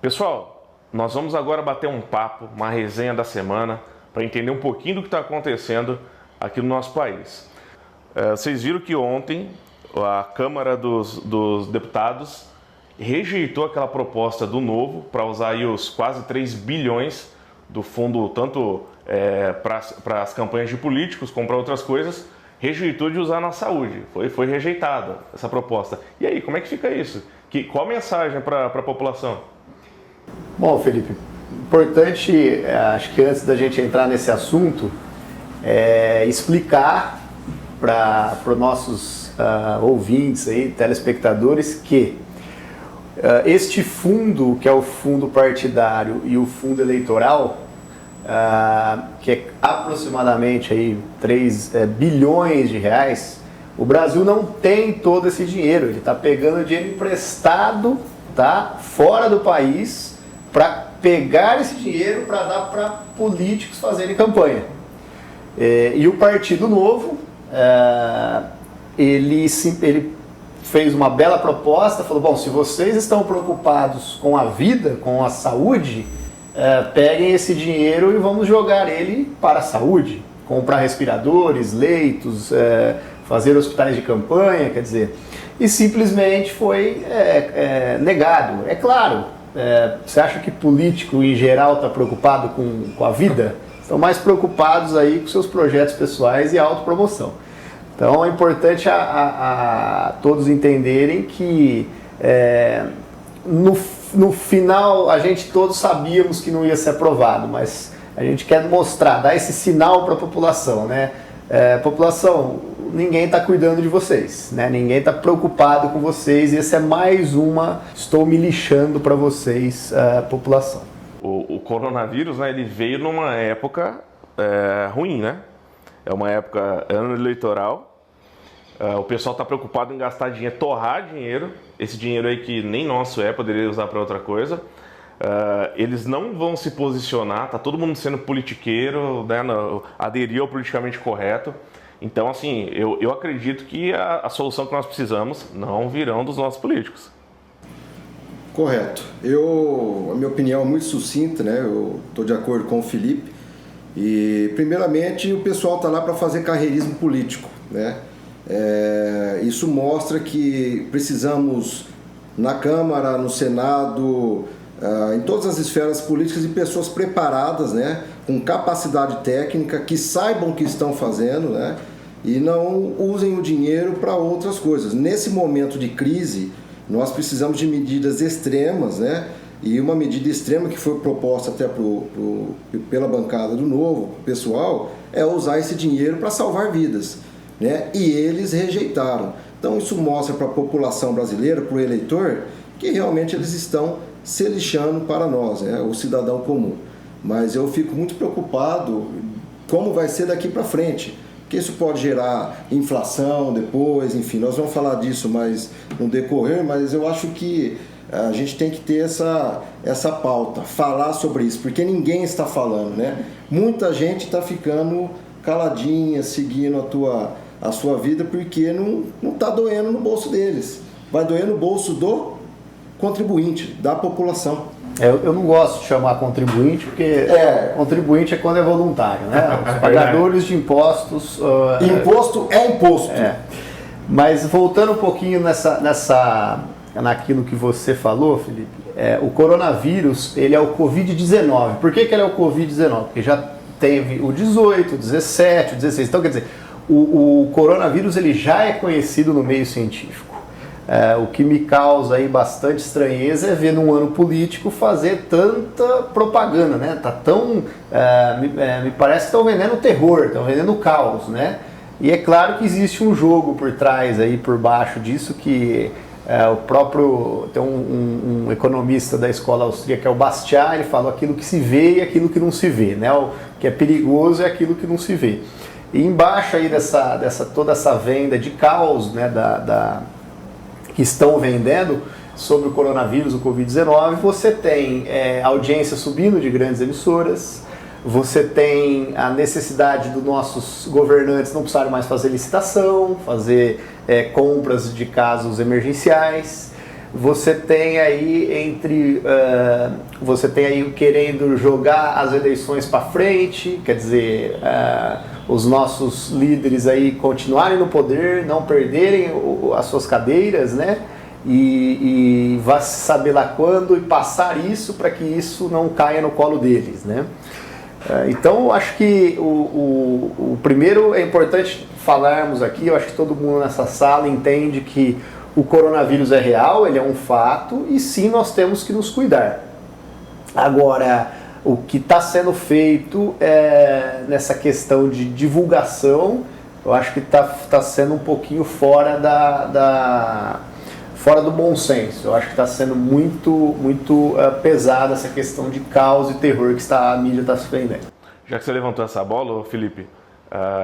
Pessoal, nós vamos agora bater um papo, uma resenha da semana, para entender um pouquinho do que está acontecendo aqui no nosso país. Vocês viram que ontem a Câmara dos Deputados rejeitou aquela proposta do Novo para usar aí os quase 3 bilhões do fundo, tanto para as campanhas de políticos como para outras coisas, rejeitou de usar na saúde. Foi rejeitada essa proposta. E aí, como é que fica isso? Qual a mensagem para a população? Bom, Felipe, importante, acho que antes da gente entrar nesse assunto, explicar para os nossos ouvintes, aí, telespectadores, que este fundo, que é o fundo partidário e o fundo eleitoral, que é aproximadamente aí 3 bilhões de reais, o Brasil não tem todo esse dinheiro, ele está pegando dinheiro emprestado, tá, fora do país, para pegar esse dinheiro para dar para políticos fazerem campanha. E o Partido Novo, ele fez uma bela proposta, falou, bom, se vocês estão preocupados com a vida, com a saúde, peguem esse dinheiro e vamos jogar ele para a saúde, comprar respiradores, leitos, fazer hospitais de campanha, quer dizer, e simplesmente foi negado. É claro, você acha que político em geral está preocupado com a vida? Estão mais preocupados aí com seus projetos pessoais e autopromoção. Então é importante a todos entenderem que no final a gente todos sabíamos que não ia ser aprovado, mas a gente quer mostrar, dar esse sinal para a população, né? População, ninguém está cuidando de vocês, né? Ninguém está preocupado com vocês, e essa é mais uma, estou me lixando para vocês, população. O coronavírus, né, ele veio numa época ruim, né? É uma época, ano eleitoral, o pessoal está preocupado em gastar dinheiro, torrar dinheiro, esse dinheiro aí que nem nosso poderia usar para outra coisa. Eles não vão se posicionar, tá todo mundo sendo politiqueiro, né, aderir ao politicamente correto. Então, assim, eu acredito que a solução que nós precisamos não virão dos nossos políticos. Correto. A minha opinião é muito sucinta, né? Eu estou de acordo com o Felipe. E, primeiramente, o pessoal está lá para fazer carreirismo político, né? Isso mostra que precisamos, na Câmara, no Senado, em todas as esferas políticas, de pessoas preparadas, né? Com capacidade técnica, que saibam o que estão fazendo, né? E não usem o dinheiro para outras coisas. Nesse momento de crise, nós precisamos de medidas extremas, né? E uma medida extrema que foi proposta até pela bancada do Novo, pessoal, é usar esse dinheiro para salvar vidas, né? E eles rejeitaram. Então isso mostra para a população brasileira, para o eleitor, que realmente eles estão se lixando para nós, né? O cidadão comum. Mas eu fico muito preocupado como vai ser daqui para frente, porque isso pode gerar inflação depois, enfim, nós vamos falar disso mais no decorrer, mas eu acho que a gente tem que ter essa pauta, falar sobre isso, porque ninguém está falando, né? Muita gente está ficando caladinha, seguindo a sua vida, porque não está doendo no bolso deles, vai doer no bolso do contribuinte, da população. Eu não gosto de chamar contribuinte, porque contribuinte é quando é voluntário, né? Os pagadores de impostos... Imposto é imposto. Mas voltando um pouquinho naquilo que você falou, Felipe, o coronavírus, ele é o Covid-19. Por que ele é o Covid-19? Porque já teve o 18, o 17, o 16. Então, quer dizer, o coronavírus ele já é conhecido no meio científico. O que me causa aí bastante estranheza é ver num ano político fazer tanta propaganda, né? Me parece que estão vendendo terror, estão vendendo caos, né? E é claro que existe um jogo por trás aí, por baixo disso, que o próprio, tem um economista da escola austríaca, que é o Bastiat, ele fala aquilo que se vê e aquilo que não se vê, né? O que é perigoso é aquilo que não se vê. E embaixo aí toda essa venda de caos, né, que estão vendendo sobre o coronavírus, o Covid-19, você tem audiência subindo de grandes emissoras, você tem a necessidade dos nossos governantes não precisarem mais fazer licitação, fazer compras de casos emergenciais, você tem aí você tem aí querendo jogar as eleições para frente, quer dizer, os nossos líderes aí continuarem no poder, não perderem as suas cadeiras, né? E vai saber lá quando e passar isso para que isso não caia no colo deles, né? Então, eu acho que o primeiro é importante falarmos aqui, eu acho que todo mundo nessa sala entende que o coronavírus é real, ele é um fato e sim nós temos que nos cuidar. Agora, o que está sendo feito nessa questão de divulgação, eu acho que está sendo um pouquinho fora fora do bom senso. Eu acho que está sendo muito pesada essa questão de caos e terror que a mídia está se prendendo. Já que você levantou essa bola, Felipe,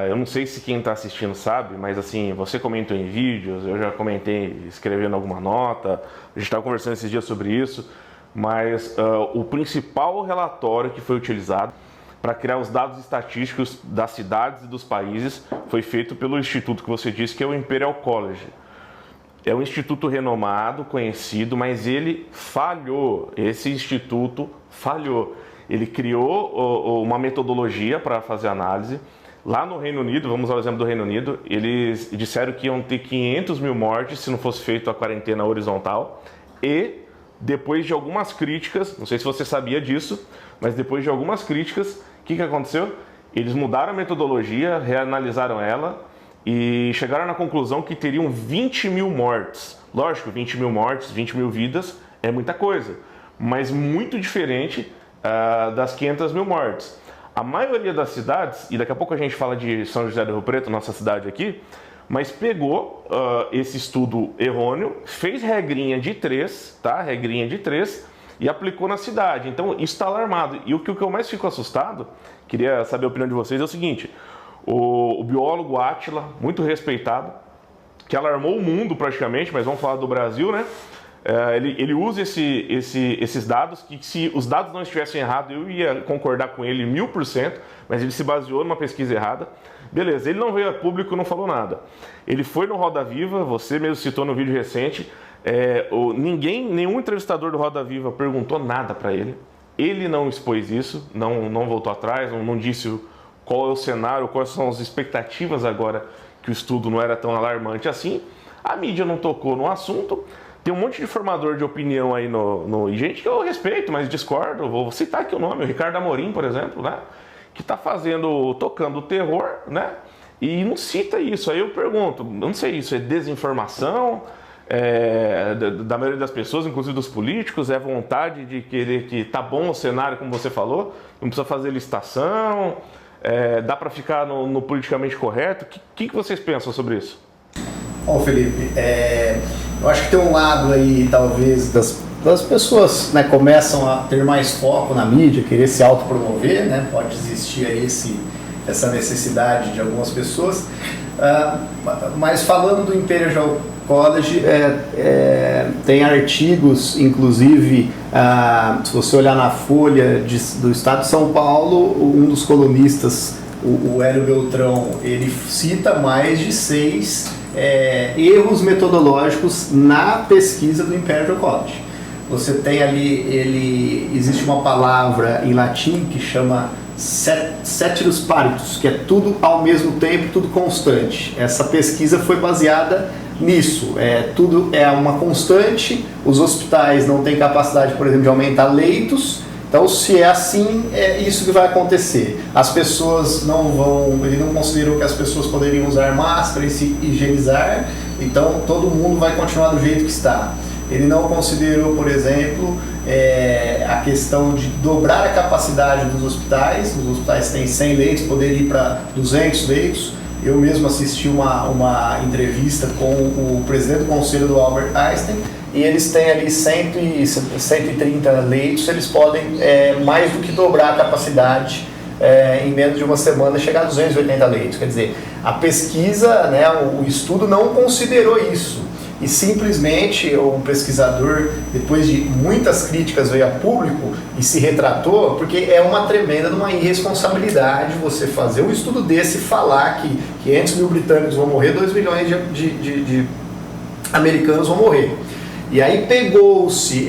eu não sei se quem está assistindo sabe, mas assim, você comentou em vídeos, eu já comentei escrevendo alguma nota, a gente estava conversando esses dias sobre isso, mas o principal relatório que foi utilizado para criar os dados estatísticos das cidades e dos países foi feito pelo instituto que você disse, que é o Imperial College. É um instituto renomado, conhecido, mas ele falhou. Esse instituto falhou. Ele criou uma metodologia para fazer análise. Lá no Reino Unido, vamos ao exemplo do Reino Unido, eles disseram que iam ter 500 mil mortes se não fosse feita a quarentena horizontal. E depois de algumas críticas, não sei se você sabia disso, mas depois de algumas críticas, o que aconteceu? Eles mudaram a metodologia, reanalisaram ela e chegaram na conclusão que teriam 20 mil mortes. Lógico, 20 mil mortes, 20 mil vidas é muita coisa, mas muito diferente das 500 mil mortes. A maioria das cidades, e daqui a pouco a gente fala de São José do Rio Preto, nossa cidade aqui, mas pegou esse estudo errôneo, fez regrinha de 3, tá? Regrinha de 3, e aplicou na cidade. Então, isso está alarmado. E o que eu mais fico assustado, queria saber a opinião de vocês, é o seguinte: o biólogo Átila, muito respeitado, que alarmou o mundo praticamente, mas vamos falar do Brasil, né? Ele usa esses dados, que se os dados não estivessem errados, eu ia concordar com ele 1000%, mas ele se baseou numa pesquisa errada. Beleza, ele não veio a público, não falou nada. Ele foi no Roda Viva, você mesmo citou no vídeo recente, nenhum entrevistador do Roda Viva perguntou nada para ele. Ele não expôs isso, não voltou atrás, não disse qual é o cenário, quais são as expectativas agora que o estudo não era tão alarmante assim. A mídia não tocou no assunto. Tem um monte de formador de opinião aí e gente que eu respeito, mas discordo. Vou citar aqui o nome, o Ricardo Amorim, por exemplo, né? Que está tocando o terror, né? E não cita isso. Aí eu pergunto, não sei, isso é desinformação da maioria das pessoas, inclusive dos políticos? É vontade de querer que tá bom o cenário, como você falou, não precisa fazer licitação, dá para ficar no politicamente correto? O que vocês pensam sobre isso? Bom, Felipe, eu acho que tem um lado aí, talvez, das pessoas, né, começam a ter mais foco na mídia, querer se autopromover, né? Pode existir aí essa necessidade de algumas pessoas. Mas falando do Imperial College, tem artigos, inclusive, se você olhar na Folha do Estado de São Paulo, um dos colunistas, o Hélio Beltrão, ele cita mais de 6 erros metodológicos na pesquisa do Imperial College. Você tem ali, existe uma palavra em latim que chama ceteris paribus, que é tudo ao mesmo tempo, tudo constante. Essa pesquisa foi baseada nisso. Tudo é uma constante, os hospitais não têm capacidade, por exemplo, de aumentar leitos. Então, se é assim, é isso que vai acontecer. As pessoas ele não considerou que as pessoas poderiam usar máscara e se higienizar, então todo mundo vai continuar do jeito que está. Ele não considerou, por exemplo, a questão de dobrar a capacidade dos hospitais. Os hospitais têm 100 leitos, poder ir para 200 leitos. Eu mesmo assisti uma entrevista com o presidente do conselho do Albert Einstein, e eles têm ali 130 leitos, eles podem mais do que dobrar a capacidade em menos de uma semana, chegar a 280 leitos. Quer dizer, a pesquisa, né, o estudo não considerou isso. E simplesmente o pesquisador, depois de muitas críticas, veio a público e se retratou, porque é uma tremenda irresponsabilidade você fazer um estudo desse e falar que 500 mil britânicos vão morrer, 2 milhões de americanos vão morrer. E aí pegou-se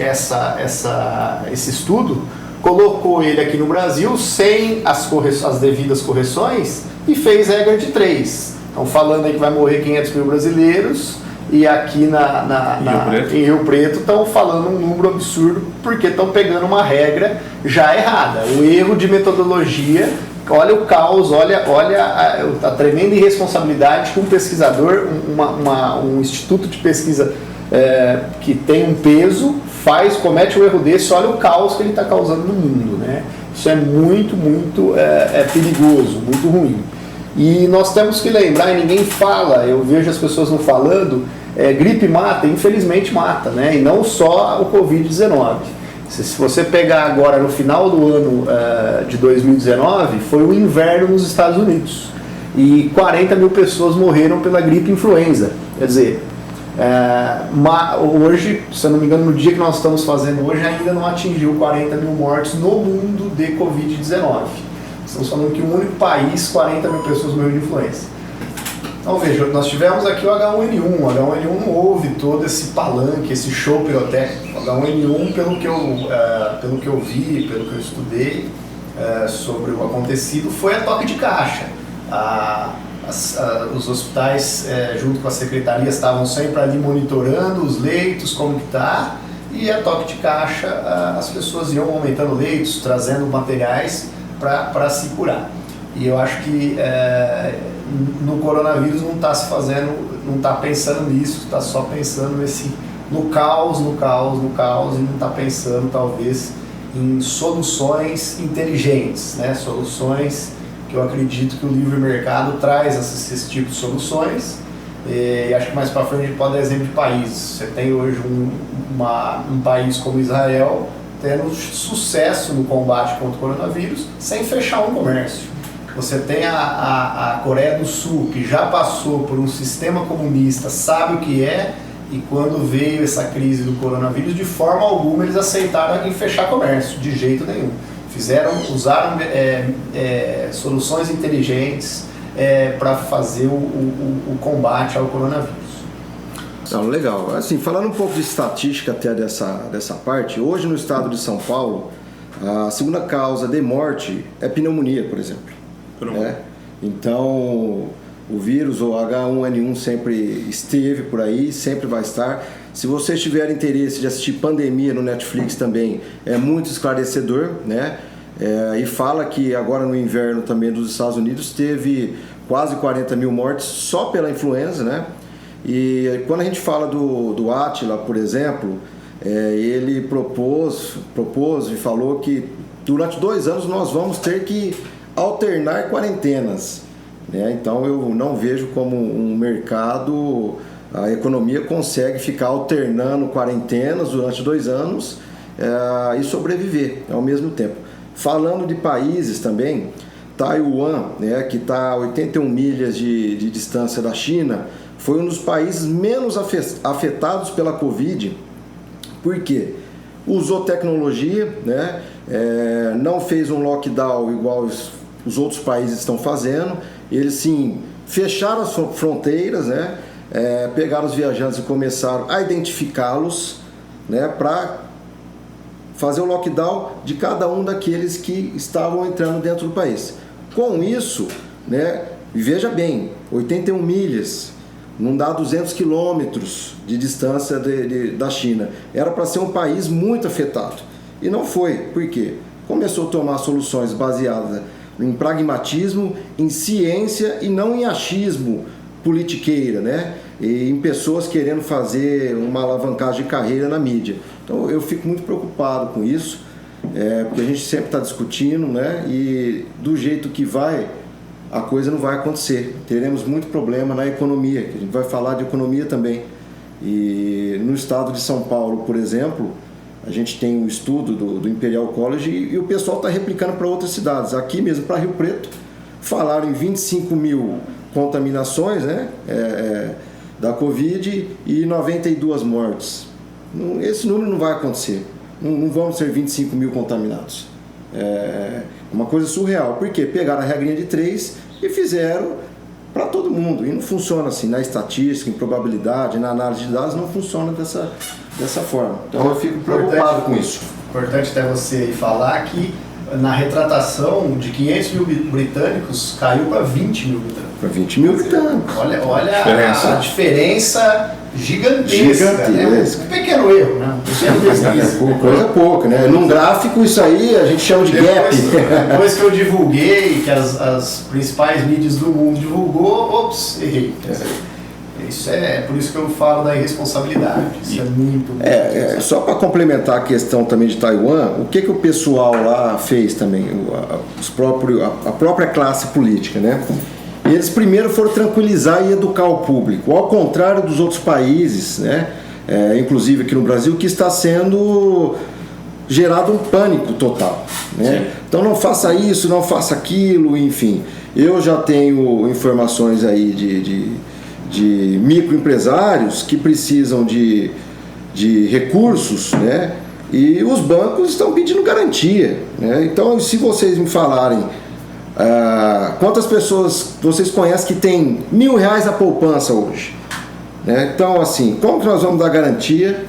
esse estudo, colocou ele aqui no Brasil sem as devidas correções e fez regra de 3. Então falando aí que vai morrer 500 mil brasileiros e aqui em Rio Preto estão falando um número absurdo porque estão pegando uma regra já errada. O erro de metodologia, olha o caos, olha a tremenda irresponsabilidade que um pesquisador, um instituto de pesquisa que tem um peso, comete um erro desse, olha o caos que ele está causando no mundo, né? Isso é muito perigoso, muito ruim. E nós temos que lembrar, e ninguém fala, eu vejo as pessoas não falando, gripe mata, infelizmente mata, né? E não só o Covid-19. Se você pegar agora no final do ano de 2019, foi o inverno nos Estados Unidos. E 40 mil pessoas morreram pela gripe influenza. Quer dizer, hoje, se eu não me engano, no dia que nós estamos fazendo hoje, ainda não atingiu 40 mil mortes no mundo de Covid-19. Estamos falando que o único país, 40 mil pessoas morreram de influenza. Então veja, nós tivemos aqui o H1N1. O H1N1 não houve todo esse palanque, esse show pirotécnico. O H1N1, pelo que eu vi, pelo que eu estudei sobre o acontecido, foi a toque de caixa. Os hospitais, junto com a secretaria, estavam sempre ali monitorando os leitos, como que está, e a toque de caixa, as pessoas iam aumentando leitos, trazendo materiais para se curar. E eu acho que no coronavírus não está se fazendo, não está pensando nisso, está só pensando no caos, e não está pensando talvez em soluções inteligentes, né? Soluções que eu acredito que o livre mercado traz esse tipo de soluções. E acho que mais para frente a gente pode dar exemplo de países. Você tem hoje um país como Israel tendo sucesso no combate contra o coronavírus sem fechar um comércio. Você tem a Coreia do Sul, que já passou por um sistema comunista, sabe o que é, e quando veio essa crise do coronavírus, de forma alguma eles aceitaram em fechar comércio, de jeito nenhum. Usaram soluções inteligentes para fazer o combate ao coronavírus. Não, legal. Assim, falando um pouco de estatística até dessa parte, hoje no estado de São Paulo, a segunda causa de morte é pneumonia, por exemplo. Então, o vírus, o H1N1, sempre esteve por aí, sempre vai estar. Se vocês tiverem interesse de assistir Pandemia no Netflix também, é muito esclarecedor, né? E fala que agora no inverno também dos Estados Unidos teve quase 40 mil mortes só pela influenza, né? E quando a gente fala do Átila, por exemplo, ele propôs e falou que durante 2 anos nós vamos ter que alternar quarentenas, né? Então eu não vejo como um mercado, a economia consegue ficar alternando quarentenas durante 2 anos e sobreviver ao mesmo tempo. Falando de países também, Taiwan, né, que está a 81 milhas de distância da China, foi um dos países menos afetados pela Covid. Por quê? Usou tecnologia, né, não fez um lockdown igual os outros países estão fazendo. Eles sim fecharam as fronteiras, né, pegaram os viajantes e começaram a identificá-los, né, para fazer o lockdown de cada um daqueles que estavam entrando dentro do país. Com isso, né, veja bem, 81 milhas, não dá 200 quilômetros de distância da China. Era para ser um país muito afetado. E não foi. Por quê? Começou a tomar soluções baseadas em pragmatismo, em ciência e não em achismo politiqueira, né? E em pessoas querendo fazer uma alavancagem de carreira na mídia. Então eu fico muito preocupado com isso, porque a gente sempre está discutindo, né? E do jeito que vai, a coisa não vai acontecer. Teremos muito problema na economia, que a gente vai falar de economia também. E no estado de São Paulo, por exemplo, a gente tem um estudo do Imperial College e o pessoal está replicando para outras cidades. Aqui mesmo, para Rio Preto, falaram em 25 mil contaminações, né, da Covid e 92 mortes. Esse número não vai acontecer. Não vão ser 25 mil contaminados. É uma coisa surreal. Por quê? Pegaram a regrinha de 3 e fizeram para todo mundo. E não funciona assim. Na estatística, em probabilidade, na análise de dados, não funciona dessa forma. Então eu fico preocupado com isso. Importante até você falar que na retratação de 500 mil britânicos caiu para 20 mil britânicos. Para 20 mil britânicos. Olha a diferença gigantesca. Né? Um pequeno erro, né? Coisa pouca, né? Num gráfico, isso aí a gente chama de gap. Depois que eu divulguei, que as principais mídias do mundo divulgou, ops, errei. Isso é por isso que eu falo da irresponsabilidade. Isso é muito. Só para complementar a questão também de Taiwan, o que o pessoal lá fez também, a própria classe política, né? Eles primeiro foram tranquilizar e educar o público, ao contrário dos outros países, né? Inclusive aqui no Brasil, que está sendo gerado um pânico total, né? Então não faça isso, não faça aquilo, enfim. Eu já tenho informações aí de microempresários que precisam de recursos, né? E os bancos estão pedindo garantia, né? Então, se vocês me falarem quantas pessoas vocês conhecem que tem R$1.000 a poupança hoje, né? Então, assim, como que nós vamos dar garantia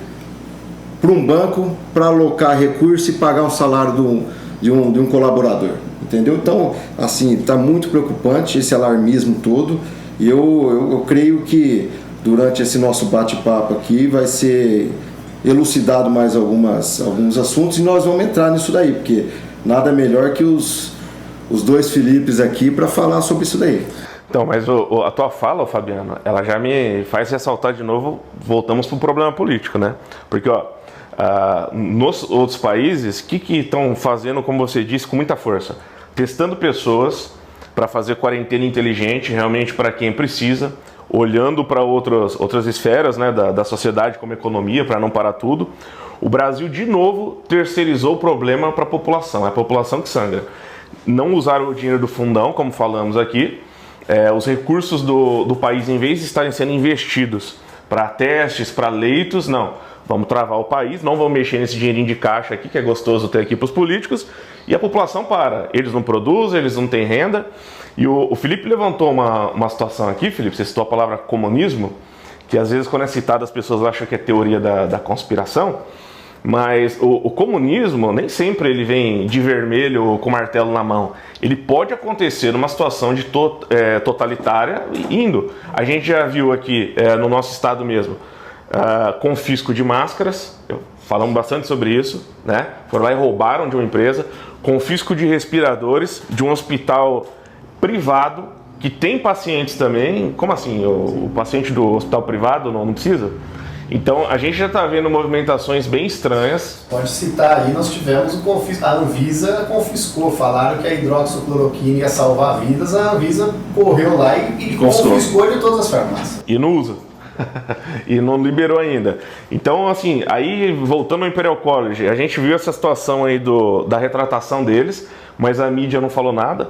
para um banco para alocar recurso e pagar um salário de um colaborador, entendeu? Então, assim, está muito preocupante esse alarmismo todo. E eu creio que durante esse nosso bate-papo aqui vai ser elucidado mais alguns assuntos e nós vamos entrar nisso daí, porque nada melhor que os dois Filipes aqui para falar sobre isso daí. Então, mas a tua fala, Fabiano, ela já me faz ressaltar de novo, voltamos para o problema político, né? Porque, nos outros países, o que estão fazendo, como você disse, com muita força? Testando pessoas para fazer quarentena inteligente, realmente para quem precisa, olhando para outras esferas, né, da sociedade, como economia, para não parar tudo. O Brasil, de novo, terceirizou o problema para a população, é a população que sangra. Não usaram o dinheiro do fundão, como falamos aqui, os recursos do país, em vez de estarem sendo investidos para testes, para leitos, não. Vamos travar o país, não vamos mexer nesse dinheirinho de caixa aqui, que é gostoso ter aqui para os políticos, e a população para. Eles não produzem, eles não têm renda. E o Felipe levantou uma situação aqui, Felipe, você citou a palavra comunismo, que às vezes quando é citada as pessoas acham que é teoria da conspiração, mas o comunismo nem sempre ele vem de vermelho com martelo na mão. Ele pode acontecer numa situação de totalitária indo. A gente já viu aqui no nosso estado mesmo, confisco de máscaras, falamos bastante sobre isso, né? Foram lá e roubaram de uma empresa, confisco de respiradores de um hospital privado que tem pacientes também. Como assim? O paciente do hospital privado não precisa? Então a gente já está vendo movimentações bem estranhas. Pode citar aí, nós tivemos o confisco, a Anvisa confiscou, falaram que a hidroxicloroquina ia salvar vidas, a Anvisa correu lá e confiscou de todas as farmácias. E não usa. E não liberou ainda. Então, assim, aí voltando ao Imperial College, a gente viu essa situação aí da retratação deles, mas a mídia não falou nada.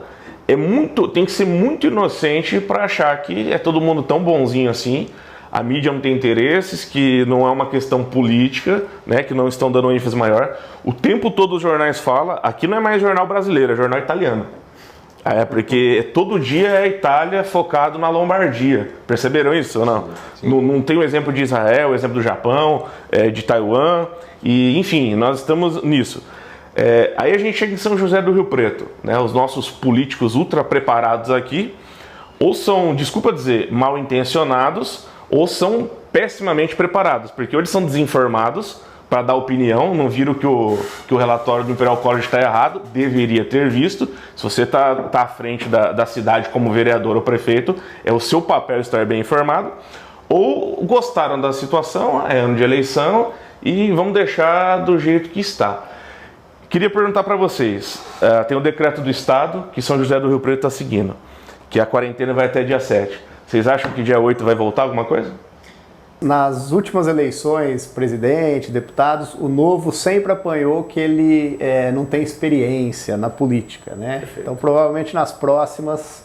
Tem que ser muito inocente para achar que é todo mundo tão bonzinho assim. A mídia não tem interesses, que não é uma questão política, né, que não estão dando ênfase maior. O tempo todo os jornais falam, aqui não é mais jornal brasileiro, é jornal italiano. Porque todo dia é a Itália focado na Lombardia. Perceberam isso ou não? Não tem o exemplo de Israel, o exemplo do Japão, de Taiwan, e enfim, nós estamos nisso. Aí a gente chega em São José do Rio Preto, né? Os nossos políticos ultra preparados aqui, ou são, desculpa dizer, mal intencionados, ou são pessimamente preparados, porque ou eles são desinformados para dar opinião, não viram que o relatório do Imperial College está errado, deveria ter visto. Se você está à frente da cidade como vereador ou prefeito, é o seu papel estar bem informado, ou gostaram da situação, é ano de eleição, e vamos deixar do jeito que está. Queria perguntar para vocês, tem o decreto do Estado, que São José do Rio Preto está seguindo, que a quarentena vai até dia 7. Vocês acham que dia 8 vai voltar alguma coisa? Nas últimas eleições, presidente, deputados, o Novo sempre apanhou que ele não tem experiência na política, né? Perfeito. Então, provavelmente nas próximas,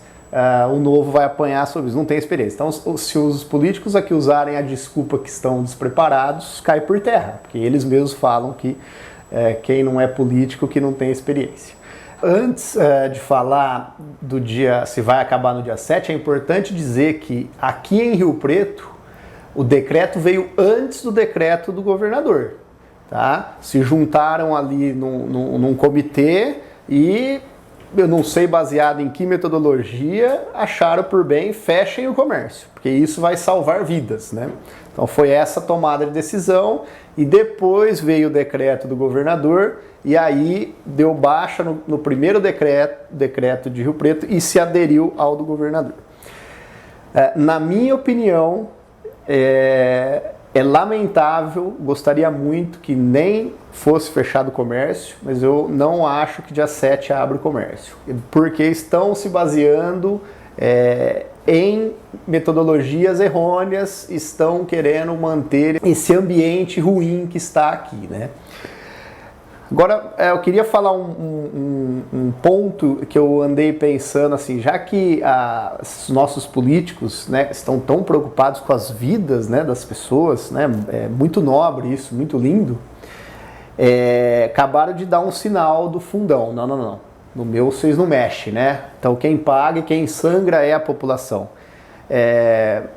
o Novo vai apanhar sobre isso, não tem experiência. Então, se os políticos aqui usarem a desculpa que estão despreparados, cai por terra, porque eles mesmos falam que quem não é político que não tem experiência. Antes de falar do dia, se vai acabar no dia 7, é importante dizer que aqui em Rio Preto, O decreto veio antes do decreto do governador. Tá? Se juntaram ali num comitê e, eu não sei baseado em que metodologia, acharam por bem, fechem o comércio, porque isso vai salvar vidas, né? Então foi essa tomada de decisão e depois veio o decreto do governador e aí deu baixa no primeiro decreto de Rio Preto e se aderiu ao do governador. Na minha opinião, é lamentável, gostaria muito que nem fosse fechado o comércio, mas eu não acho que dia 7 abre o comércio, porque estão se baseando em metodologias errôneas, estão querendo manter esse ambiente ruim que está aqui, né? Agora, eu queria falar um ponto que eu andei pensando, assim, já que os nossos políticos, né, estão tão preocupados com as vidas, né, das pessoas, né, é muito nobre isso, muito lindo, acabaram de dar um sinal do fundão. Não, no meu vocês não mexem, né? Então quem paga e quem sangra é a população.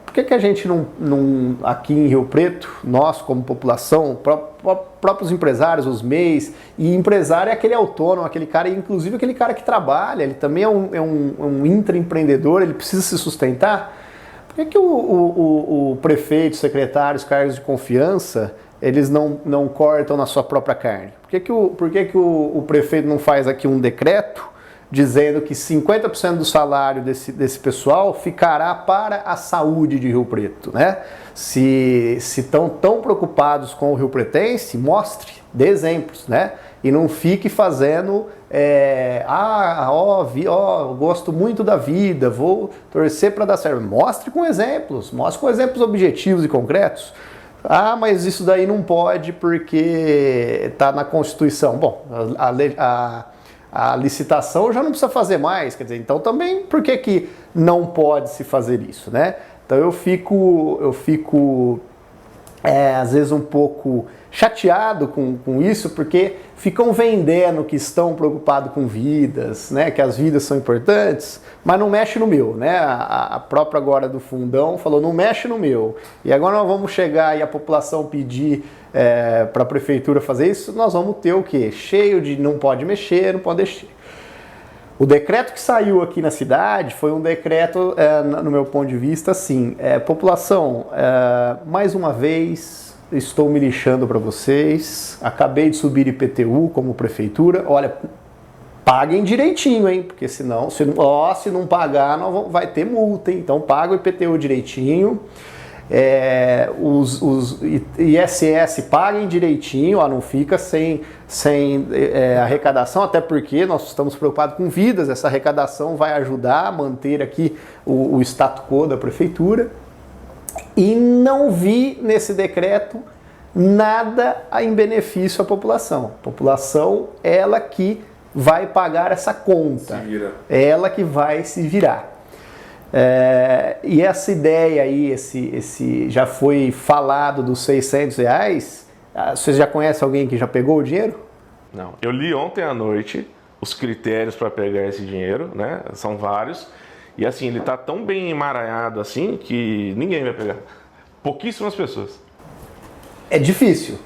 Por que a gente não, aqui em Rio Preto, nós como população, próprios empresários, os MEIs, e empresário é aquele autônomo, aquele cara, inclusive aquele cara que trabalha, ele também é um intraempreendedor, ele precisa se sustentar. Por que o prefeito, secretários, cargos de confiança, eles não cortam na sua própria carne? Por que o prefeito não faz aqui um decreto dizendo que 50% do salário desse pessoal ficará para a saúde de Rio Preto, né? Se estão tão preocupados com o Rio Pretense, mostre, dê exemplos, né? E não fique fazendo, gosto muito da vida, vou torcer para dar certo. Mostre com exemplos objetivos e concretos. Ah, mas isso daí não pode porque está na Constituição. Bom, a licitação já não precisa fazer mais, quer dizer, então também por que não pode se fazer isso, né? Então eu fico às vezes um pouco chateado com isso, porque ficam vendendo que estão preocupados com vidas, né? Que as vidas são importantes, mas não mexe no meu, né? A própria agora do fundão falou, não mexe no meu. E agora nós vamos chegar e a população pedir para a prefeitura fazer isso, nós vamos ter o quê? Cheio de não pode mexer, não pode mexer. O decreto que saiu aqui na cidade foi um decreto, no meu ponto de vista, assim, população, mais uma vez, estou me lixando para vocês, acabei de subir IPTU como prefeitura, olha, paguem direitinho, hein, porque senão, se não pagar, vai ter multa, hein? Então paga o IPTU direitinho. Os ISS paguem direitinho, não fica sem arrecadação, até porque nós estamos preocupados com vidas, essa arrecadação vai ajudar a manter aqui o status quo da prefeitura. E não vi nesse decreto nada em benefício à população. A população, ela que vai pagar essa conta, ela que vai se virar. E essa ideia aí, esse já foi falado dos R$600, vocês já conhecem alguém que já pegou o dinheiro? Não, eu li ontem à noite os critérios para pegar esse dinheiro, né? São vários, e assim, ele está tão bem emaranhado assim que ninguém vai pegar, pouquíssimas pessoas. É difícil.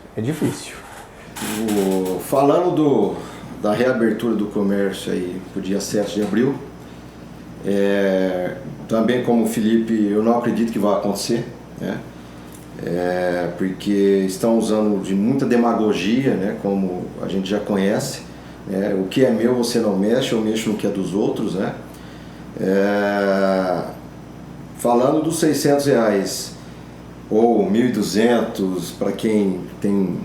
Falando da reabertura do comércio aí pro dia 7 de abril, também como o Felipe, eu não acredito que vai acontecer, né? Porque estão usando de muita demagogia, né? Como a gente já conhece, né? O que é meu você não mexe, eu mexo no que é dos outros, né? Falando dos R$600 ou 1.200 para quem tem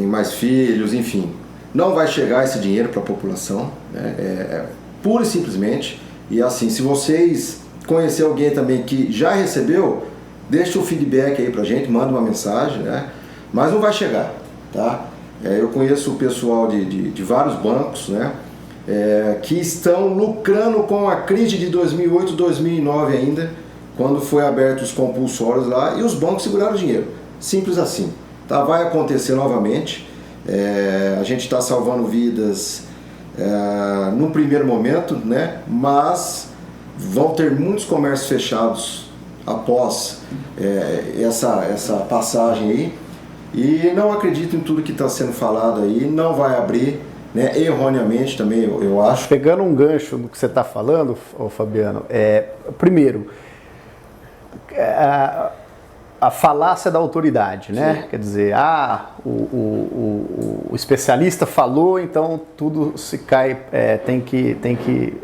mais filhos, enfim, não vai chegar esse dinheiro para a população, né? Pura e simplesmente. E assim, se vocês conhecerem alguém também que já recebeu, deixa o feedback aí pra gente, manda uma mensagem, né? Mas não vai chegar, tá? Eu conheço o pessoal de vários bancos, né? Que estão lucrando com a crise de 2008, 2009 ainda, quando foi aberto os compulsórios lá e os bancos seguraram o dinheiro. Simples assim, tá? Vai acontecer novamente. A gente está salvando vidas no primeiro momento, né? Mas vão ter muitos comércios fechados após essa passagem aí. E não acredito em tudo que está sendo falado aí, não vai abrir, né, erroneamente também, eu acho. Pegando um gancho no que você está falando, Fabiano, primeiro, a falácia da autoridade, né? Sim. Quer dizer, o especialista falou, então tudo se cai, tem que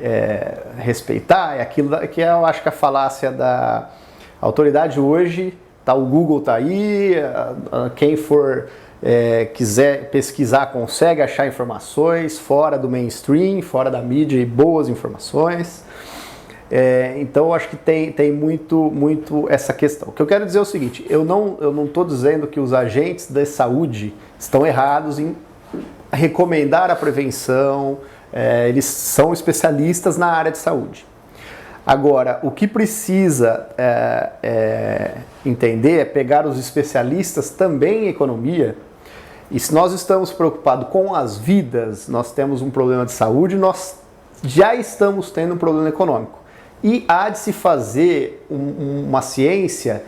respeitar, é aquilo que eu acho que a falácia da autoridade hoje, tá, o Google tá aí, quem for quiser pesquisar consegue achar informações fora do mainstream, fora da mídia e boas informações. Então eu acho que tem muito essa questão. O que eu quero dizer é o seguinte, eu não estou dizendo que os agentes da saúde estão errados em recomendar a prevenção, eles são especialistas na área de saúde. Agora, o que precisa entender é pegar os especialistas também em economia, e se nós estamos preocupados com as vidas, nós temos um problema de saúde, nós já estamos tendo um problema econômico. E há de se fazer uma ciência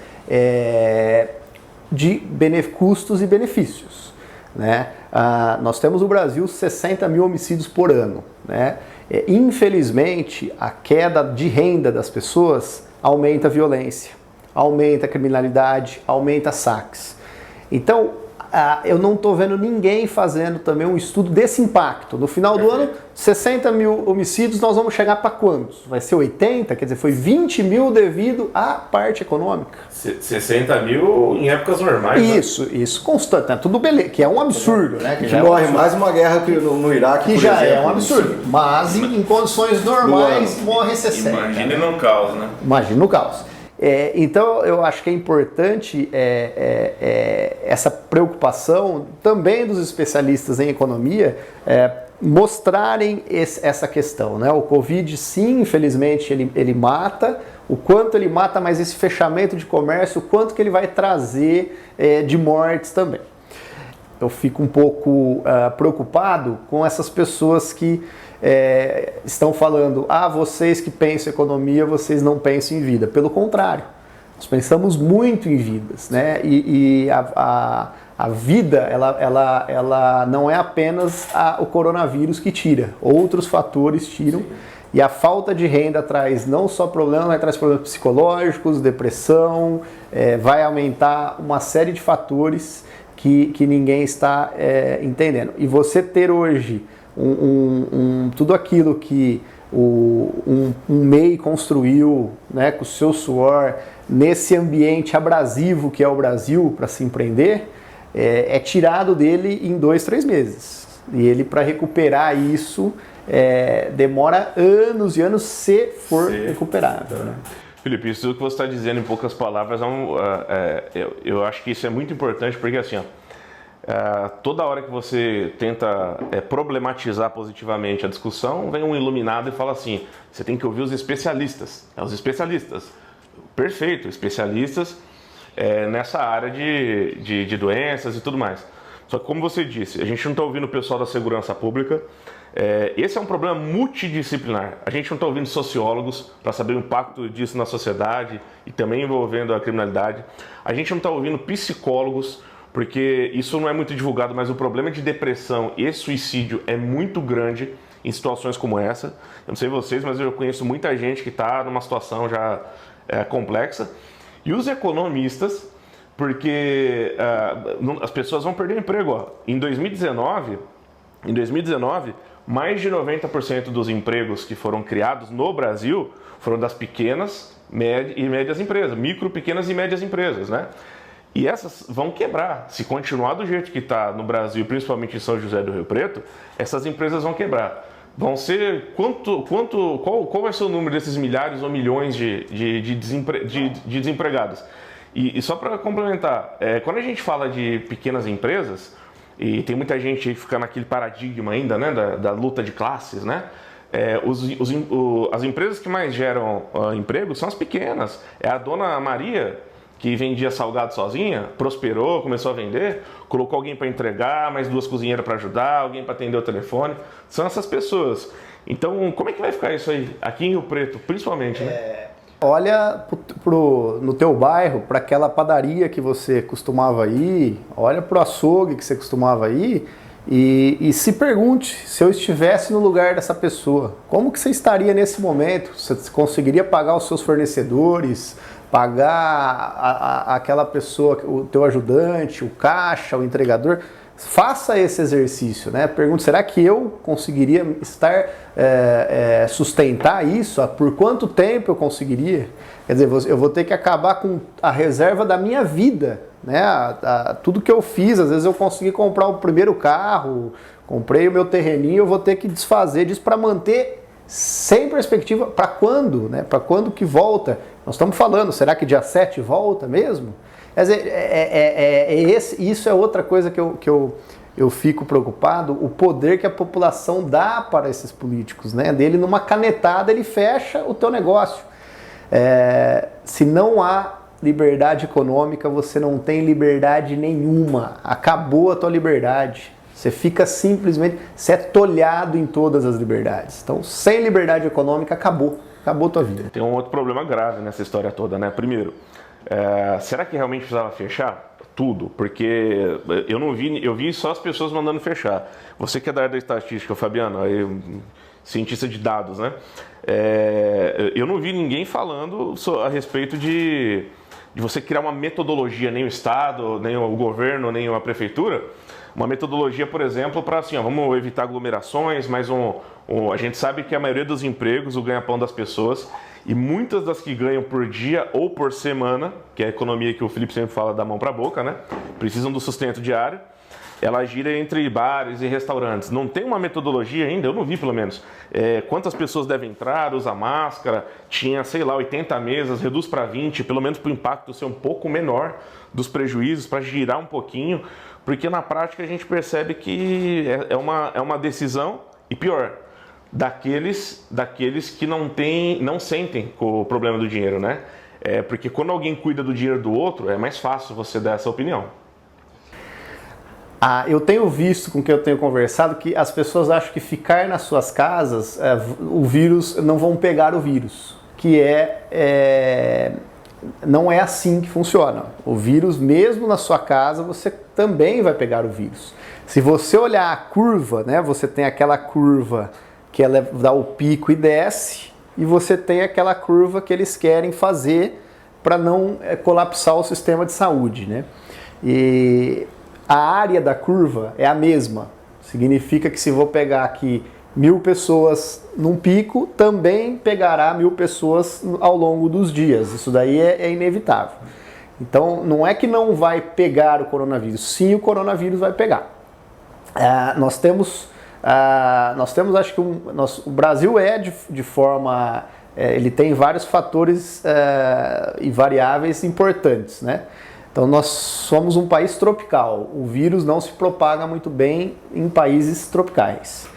de custos e benefícios, né? Nós temos no Brasil 60 mil homicídios por ano, né? Infelizmente, a queda de renda das pessoas aumenta a violência, aumenta a criminalidade, aumenta saques. Então, eu não estou vendo ninguém fazendo também um estudo desse impacto. No final do ano, 60 mil homicídios, nós vamos chegar para quantos? Vai ser 80? Quer dizer, foi 20 mil devido à parte econômica. 60 mil em épocas normais. Isso constante. Né? Tudo beleza, que é um absurdo. Né? Que morre mais uma guerra que no Iraque, que já é um absurdo. Mas em condições normais morre 60. Imagine no caos, né? Imagine no caos. Então eu acho que é importante essa preocupação também dos especialistas em economia mostrarem essa questão, né? O Covid, sim, infelizmente ele mata, o quanto ele mata, mas esse fechamento de comércio, o quanto que ele vai trazer de mortes também. Eu fico um pouco preocupado com essas pessoas que estão falando, vocês que pensam em economia, vocês não pensam em vida. Pelo contrário, nós pensamos muito em vidas, né? E a vida, ela não é apenas o coronavírus que tira, outros fatores tiram. Sim. E a falta de renda traz não só problemas, mas traz problemas psicológicos, depressão, vai aumentar uma série de fatores que ninguém está entendendo. E você ter hoje tudo aquilo que um MEI construiu, né, com o seu suor, nesse ambiente abrasivo que é o Brasil para se empreender, é tirado dele em 2, 3 meses. E ele, para recuperar isso, demora anos e anos se for recuperável. Né? Felipe, isso que você está dizendo em poucas palavras, eu acho que isso é muito importante, porque assim, toda hora que você tenta problematizar positivamente a discussão, vem um iluminado e fala assim, você tem que ouvir os especialistas. Os especialistas. Perfeito, especialistas nessa área de doenças e tudo mais. Só que como você disse, a gente não está ouvindo o pessoal da segurança pública. Esse é um problema multidisciplinar. A gente não está ouvindo sociólogos para saber o impacto disso na sociedade e também envolvendo a criminalidade. A gente não está ouvindo psicólogos, porque isso não é muito divulgado, mas o problema de depressão e suicídio é muito grande em situações como essa. Eu não sei vocês, mas eu conheço muita gente que está numa situação já complexa. E os economistas, porque as pessoas vão perder o emprego. Ó. Em 2019, mais de 90% dos empregos que foram criados no Brasil foram das pequenas e médias empresas, micro, pequenas e médias empresas, né? E essas vão quebrar. Se continuar do jeito que está no Brasil, principalmente em São José do Rio Preto, essas empresas vão quebrar. Vão ser qual vai ser o número desses milhares ou milhões de desempregados? E só para complementar, quando a gente fala de pequenas empresas, e tem muita gente que fica naquele paradigma ainda, né, da luta de classes, né? As empresas que mais geram emprego são as pequenas. É a dona Maria, que vendia salgado sozinha, prosperou, começou a vender, colocou alguém para entregar, mais 2 cozinheiras para ajudar, alguém para atender o telefone. São essas pessoas. Então, como é que vai ficar isso aí? Aqui em Rio Preto, principalmente, né? Olha no teu bairro, para aquela padaria que você costumava ir, olha para o açougue que você costumava ir e se pergunte, se eu estivesse no lugar dessa pessoa, como que você estaria nesse momento? Você conseguiria pagar os seus fornecedores, pagar aquela pessoa, o teu ajudante, o caixa, o entregador? Faça esse exercício, né? Pergunte, será que eu conseguiria sustentar isso? Por quanto tempo eu conseguiria? Quer dizer, eu vou ter que acabar com a reserva da minha vida, né? Tudo que eu fiz, às vezes eu consegui comprar o primeiro carro, comprei o meu terreninho, eu vou ter que desfazer disso para manter sem perspectiva para quando, né? Para quando que volta? Nós estamos falando, será que dia 7 volta mesmo? Quer dizer, isso é outra coisa que eu fico preocupado, o poder que a população dá para esses políticos, né? Dele numa canetada ele fecha o teu negócio. Se não há liberdade econômica, você não tem liberdade nenhuma. Acabou a tua liberdade. Você fica simplesmente, você é tolhado em todas as liberdades. Então, sem liberdade econômica, acabou a tua vida. Tem um outro problema grave nessa história toda, né? Primeiro, será que realmente precisava fechar tudo? Porque eu vi só as pessoas mandando fechar. Você que é da área da estatística, Fabiano, cientista de dados, né? Eu não vi ninguém falando a respeito de você criar uma metodologia, nem o Estado, nem o governo, nem a prefeitura, uma metodologia, por exemplo, para assim, vamos evitar aglomerações, mas a gente sabe que a maioria dos empregos, o ganha-pão das pessoas, e muitas das que ganham por dia ou por semana, que é a economia que o Felipe sempre fala da mão para a boca, né? Precisam do sustento diário, ela gira entre bares e restaurantes. Não tem uma metodologia ainda, eu não vi pelo menos, quantas pessoas devem entrar, usar máscara, tinha, sei lá, 80 mesas, reduz para 20, pelo menos para o impacto ser um pouco menor dos prejuízos, para girar um pouquinho, porque na prática a gente percebe que é uma decisão, e pior, daqueles que não sentem com o problema do dinheiro, né? Porque quando alguém cuida do dinheiro do outro, é mais fácil você dar essa opinião. Eu tenho visto, com quem eu tenho conversado, que as pessoas acham que ficar nas suas casas, o vírus, não vão pegar o vírus, que não é assim que funciona. O vírus, mesmo na sua casa, você também vai pegar o vírus. Se você olhar a curva, né, você tem aquela curva que ela dá o pico e desce, e você tem aquela curva que eles querem fazer para não colapsar o sistema de saúde, né? E a área da curva é a mesma. Significa que se vou pegar aqui 1.000 pessoas num pico, também pegará 1.000 pessoas ao longo dos dias. Isso daí é inevitável. Então, não é que não vai pegar o coronavírus. Sim, o coronavírus vai pegar. Nós temos, acho que o Brasil de forma... ele tem vários fatores e variáveis importantes, né? Então nós somos um país tropical, o vírus não se propaga muito bem em países tropicais.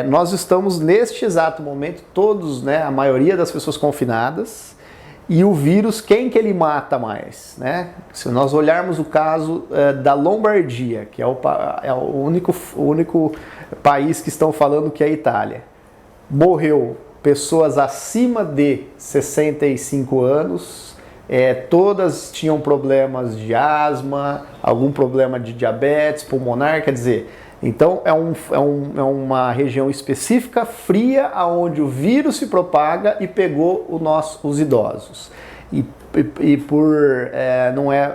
Nós estamos neste exato momento, todos, né, a maioria das pessoas confinadas, e o vírus, quem que ele mata mais? Né? Se nós olharmos o caso da Lombardia, que é o único país que estão falando que é a Itália, morreu pessoas acima de 65 anos, todas tinham problemas de asma, algum problema de diabetes pulmonar, quer dizer, então é uma região específica, fria, onde o vírus se propaga e pegou os idosos.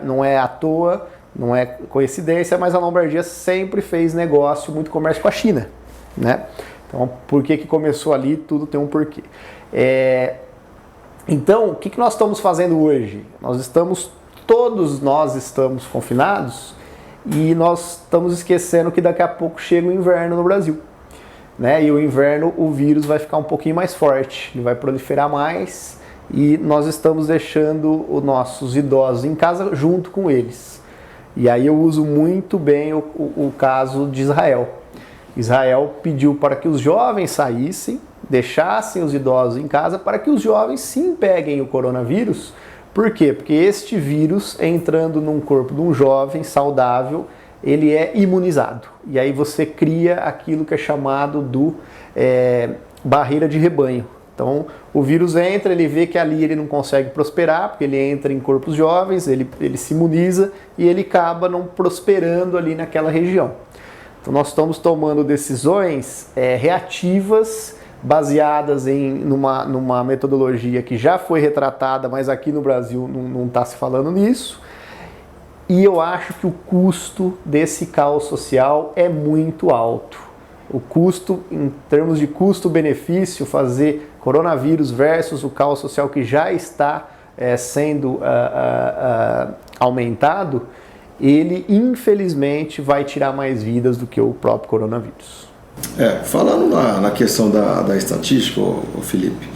Não é à toa, não é coincidência, mas a Lombardia sempre fez negócio, muito comércio com a China, né? Então, por que começou ali? Tudo tem um porquê. Então, o que nós estamos fazendo hoje? Todos nós estamos confinados e nós estamos esquecendo que daqui a pouco chega o inverno no Brasil, né? E o inverno, o vírus vai ficar um pouquinho mais forte, ele vai proliferar mais e nós estamos deixando os nossos idosos em casa junto com eles. E aí eu uso muito bem o caso de Israel. Israel pediu para que os jovens saíssem, deixassem os idosos em casa para que os jovens sim peguem o coronavírus. Por quê? Porque este vírus, entrando num corpo de um jovem saudável, ele é imunizado. E aí você cria aquilo que é chamado barreira de rebanho. Então, o vírus entra, ele vê que ali ele não consegue prosperar, porque ele entra em corpos jovens, ele se imuniza e ele acaba não prosperando ali naquela região. Então, nós estamos tomando decisões reativas, baseadas numa metodologia que já foi retratada, mas aqui no Brasil não está se falando nisso. E eu acho que o custo desse caos social é muito alto. O custo, em termos de custo-benefício, fazer coronavírus versus o caos social que já está sendo aumentado, ele infelizmente vai tirar mais vidas do que o próprio coronavírus. Falando na questão da estatística, Felipe,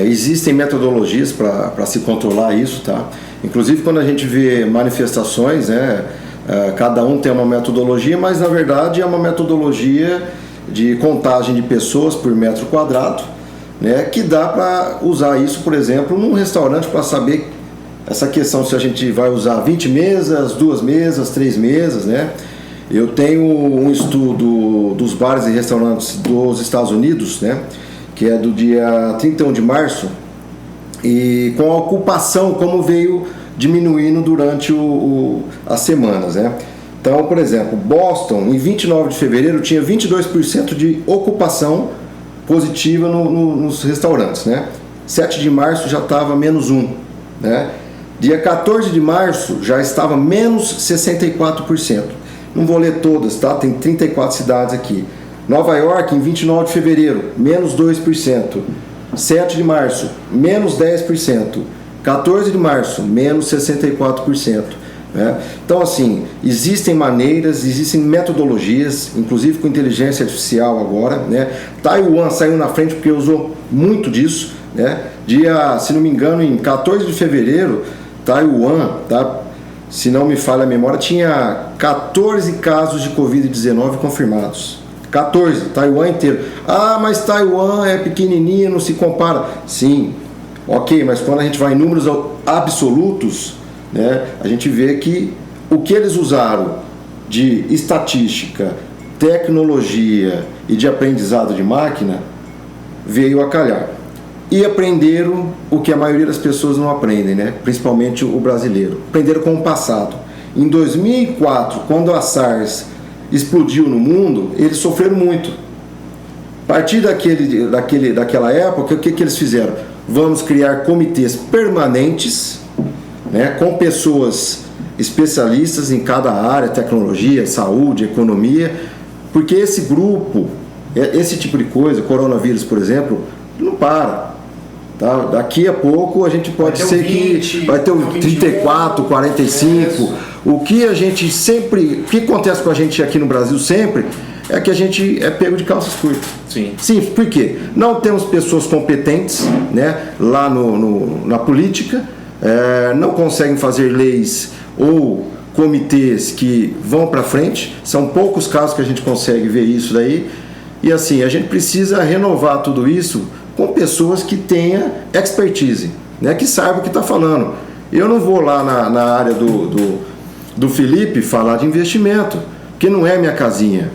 existem metodologias para se controlar isso, tá? Inclusive quando a gente vê manifestações, cada um tem uma metodologia, mas na verdade é uma metodologia de contagem de pessoas por metro quadrado, né, que dá para usar isso, por exemplo, num restaurante para saber essa questão se a gente vai usar 20 mesas, 2 mesas, 3 mesas, né? Eu tenho um estudo dos bares e restaurantes dos Estados Unidos, né, que é do dia 31 de março, e com a ocupação, como veio diminuindo durante as semanas, né? Então, por exemplo, Boston, em 29 de fevereiro, tinha 22% de ocupação positiva nos restaurantes, né? 7 de março já estava menos 1, né? Dia 14 de março já estava menos 64%. Não vou ler todas, tá? Tem 34 cidades aqui. Nova York, em 29 de fevereiro, menos 2%. 7 de março, menos 10%. 14 de março, menos 64%. Né? Então, assim, existem maneiras, existem metodologias, inclusive com inteligência artificial agora, né? Taiwan saiu na frente porque usou muito disso, né? Dia, se não me engano, em 14 de fevereiro, Taiwan, tá? Se não me falha a memória, tinha 14 casos de Covid-19 confirmados. 14, Taiwan inteiro. Ah, mas Taiwan é pequenininha, não se compara. Sim, ok, mas quando a gente vai em números absolutos, né, a gente vê que o que eles usaram de estatística, tecnologia e de aprendizado de máquina veio a calhar. E aprenderam o que a maioria das pessoas não aprendem, né? Principalmente o brasileiro. Aprenderam com o passado. Em 2004, quando a SARS explodiu no mundo, eles sofreram muito. A partir daquela época, o que eles fizeram? Vamos criar comitês permanentes, né, com pessoas especialistas em cada área, tecnologia, saúde, economia, porque esse grupo, esse tipo de coisa, coronavírus, por exemplo, não para. Tá? Daqui a pouco a gente pode ser 20, que vai ter o 34, 45. O que a gente sempre, o que acontece com a gente aqui no Brasil sempre é que a gente é pego de calças curtas. Sim. Sim, por quê? Não temos pessoas competentes, né, lá na política, não conseguem fazer leis ou comitês que vão para frente. São poucos casos que a gente consegue ver isso daí. E assim, a gente precisa renovar tudo isso com pessoas que tenham expertise, né, que saibam o que está falando. Eu não vou lá na área do Felipe falar de investimento, que não é minha casinha.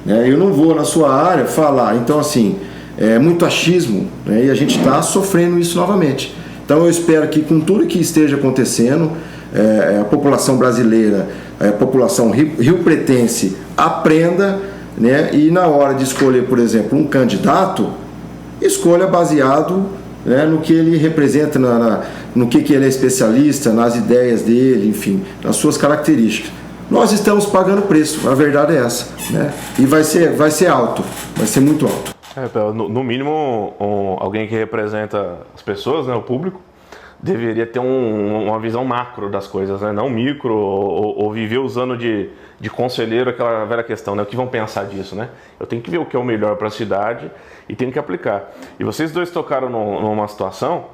Né? Eu não vou na sua área falar. Então, assim, é muito achismo, né, e a gente está sofrendo isso novamente. Então, eu espero que com tudo que esteja acontecendo, a população brasileira, a população riopretense aprenda, né, e na hora de escolher, por exemplo, um candidato, escolha baseado, né, no que ele representa, no que ele é especialista, nas ideias dele, enfim, nas suas características. Nós estamos pagando preço, a verdade é essa, né? E vai ser alto, vai ser muito alto. No mínimo, alguém que representa as pessoas, né, o público, deveria ter uma visão macro das coisas, né? Não micro, ou viver usando de conselheiro aquela velha questão, né? O que vão pensar disso, né? Eu tenho que ver o que é o melhor para a cidade e tenho que aplicar. E vocês dois tocaram numa situação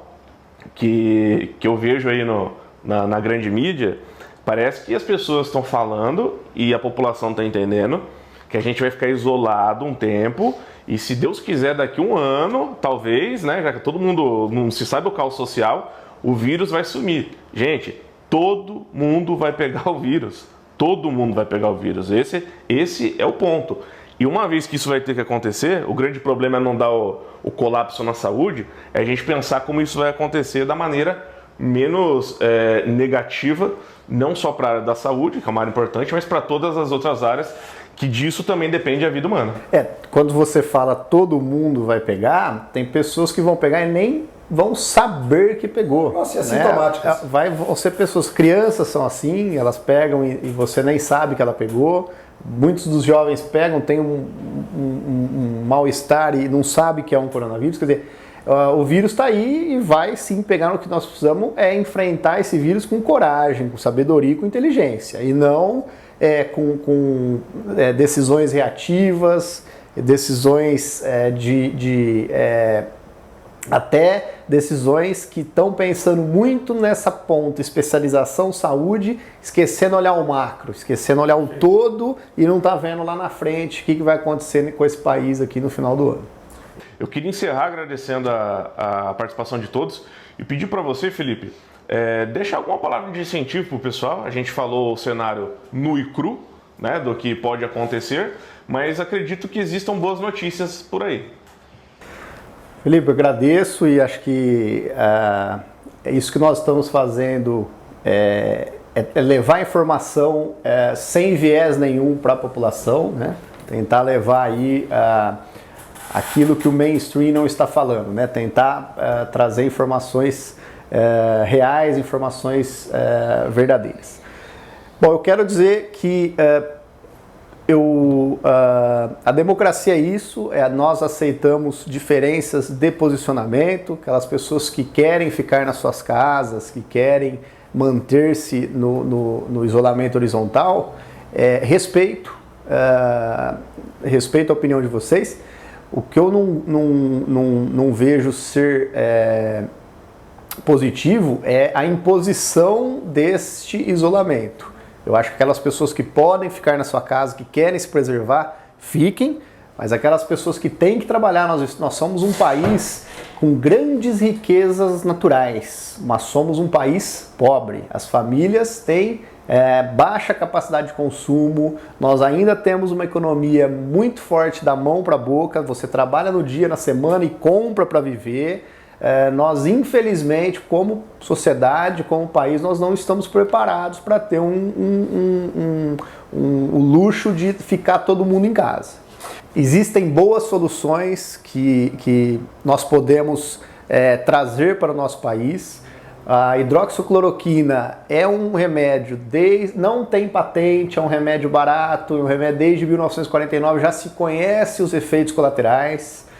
que eu vejo aí na grande mídia. Parece que as pessoas estão falando e a população está entendendo que a gente vai ficar isolado um tempo e, se Deus quiser, daqui um ano, talvez, né, já que todo mundo não se sabe o caos social, o vírus vai sumir. Gente, todo mundo vai pegar o vírus. Todo mundo vai pegar o vírus. Esse é o ponto. E uma vez que isso vai ter que acontecer, o grande problema é não dar o colapso na saúde, é a gente pensar como isso vai acontecer da maneira menos negativa, não só para a área da saúde, que é uma área importante, mas para todas as outras áreas, que disso também depende a vida humana. Quando você fala todo mundo vai pegar, tem pessoas que vão pegar e nem vão saber que pegou. Nossa, é sintomático. Vão ser pessoas, crianças são assim, elas pegam e você nem sabe que ela pegou. Muitos dos jovens pegam, tem um mal-estar e não sabe que é um coronavírus. Quer dizer, o vírus está aí e vai sim pegar. O que nós precisamos é enfrentar esse vírus com coragem, com sabedoria e com inteligência. E não com decisões reativas, decisões até decisões que estão pensando muito nessa ponta, especialização, saúde, esquecendo olhar o macro, esquecendo olhar o todo e não tá vendo lá na frente o que vai acontecer com esse país aqui no final do ano. Eu queria encerrar agradecendo a participação de todos e pedir para você, Felipe, deixar alguma palavra de incentivo para o pessoal. A gente falou o cenário nu e cru, né, do que pode acontecer, mas acredito que existam boas notícias por aí. Felipe, eu agradeço e acho que isso que nós estamos fazendo é levar informação sem viés nenhum para a população, né? Tentar levar aí aquilo que o mainstream não está falando, né? Tentar trazer informações reais, informações verdadeiras. Bom, eu quero dizer que a democracia é isso, nós aceitamos diferenças de posicionamento, aquelas pessoas que querem ficar nas suas casas, que querem manter-se no isolamento horizontal, respeito a opinião de vocês. O que eu não vejo ser positivo é a imposição deste isolamento. Eu acho que aquelas pessoas que podem ficar na sua casa, que querem se preservar, fiquem, mas aquelas pessoas que têm que trabalhar, nós somos um país com grandes riquezas naturais, mas somos um país pobre. As famílias têm baixa capacidade de consumo, nós ainda temos uma economia muito forte da mão para a boca, você trabalha no dia, na semana e compra para viver. Nós, infelizmente, como sociedade, como país, nós não estamos preparados para ter o luxo de ficar todo mundo em casa. Existem boas soluções que nós podemos trazer para o nosso país. A hidroxicloroquina é um remédio, não tem patente, é um remédio barato, um remédio desde 1949, já se conhece os efeitos colaterais.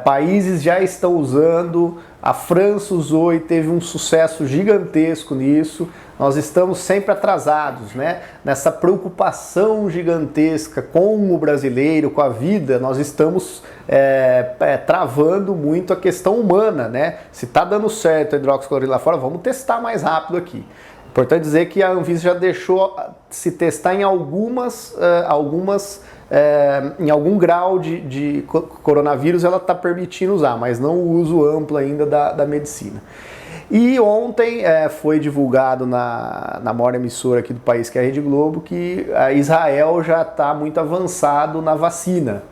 Países já estão usando, a França usou e teve um sucesso gigantesco nisso. Nós estamos sempre atrasados, né? Nessa preocupação gigantesca com o brasileiro, com a vida, nós estamos travando muito a questão humana, né? Se está dando certo a hidroxicloroquina lá fora, vamos testar mais rápido aqui. Importante dizer que a Anvisa já deixou se testar em em algum grau de coronavírus, ela está permitindo usar, mas não o uso amplo ainda da medicina. E ontem foi divulgado na maior emissora aqui do país, que é a Rede Globo, que Israel já está muito avançado na vacina.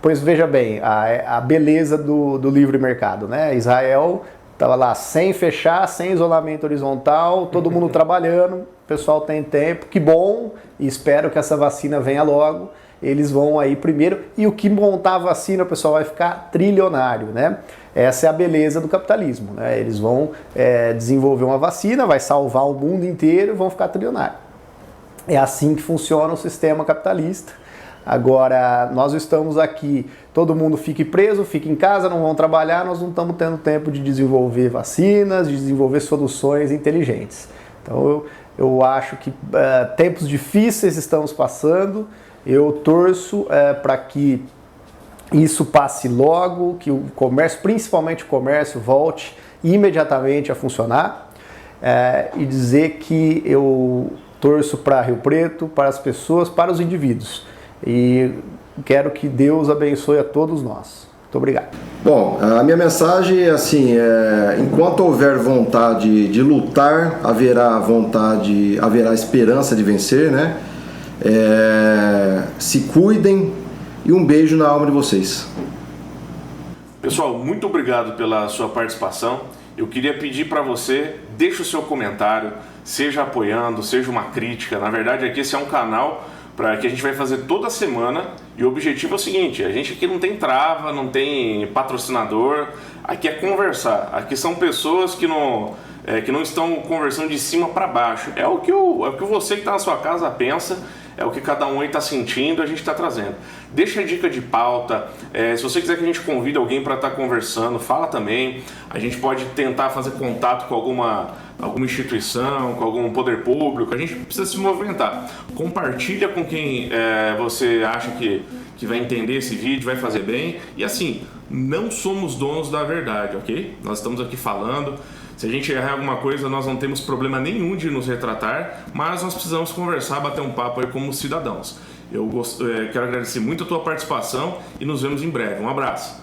Pois veja bem, a beleza do livre mercado, né? Israel estava lá sem fechar, sem isolamento horizontal, todo mundo trabalhando, o pessoal tem tempo, que bom, e espero que essa vacina venha logo. Eles vão aí primeiro, e o que montar a vacina, o pessoal vai ficar trilionário, né? Essa é a beleza do capitalismo, né? Eles vão desenvolver uma vacina, vai salvar o mundo inteiro e vão ficar trilionários. É assim que funciona o sistema capitalista. Agora, nós estamos aqui, todo mundo fique preso, fica em casa, não vão trabalhar, nós não estamos tendo tempo de desenvolver vacinas, de desenvolver soluções inteligentes. Então, eu acho que tempos difíceis estamos passando, eu torço para que isso passe logo, que o comércio, principalmente o comércio, volte imediatamente a funcionar, e dizer que eu torço para Rio Preto, para as pessoas, para os indivíduos. E quero que Deus abençoe a todos nós. Muito obrigado. Bom, a minha mensagem é assim, enquanto houver vontade de lutar, haverá esperança de vencer, né? Se cuidem e um beijo na alma de vocês. Pessoal, muito obrigado pela sua participação. Eu queria pedir para você, deixe o seu comentário, seja apoiando, seja uma crítica. Na verdade, aqui esse é um canal que a gente vai fazer toda semana, e o objetivo é o seguinte: a gente aqui não tem trava, não tem patrocinador, aqui é conversar. Aqui são pessoas que não estão conversando de cima para baixo. É o que você que está na sua casa pensa, é o que cada um aí está sentindo, a gente está trazendo. Deixa a dica de pauta, se você quiser que a gente convide alguém para estar conversando, fala também. A gente pode tentar fazer contato com alguma instituição, com algum poder público. A gente precisa se movimentar. Compartilha com quem você acha que vai entender esse vídeo, vai fazer bem. E assim, não somos donos da verdade, ok? Nós estamos aqui falando. Se a gente errar alguma coisa, nós não temos problema nenhum de nos retratar, mas nós precisamos conversar, bater um papo aí como cidadãos. Eu quero agradecer muito a tua participação e nos vemos em breve. Um abraço.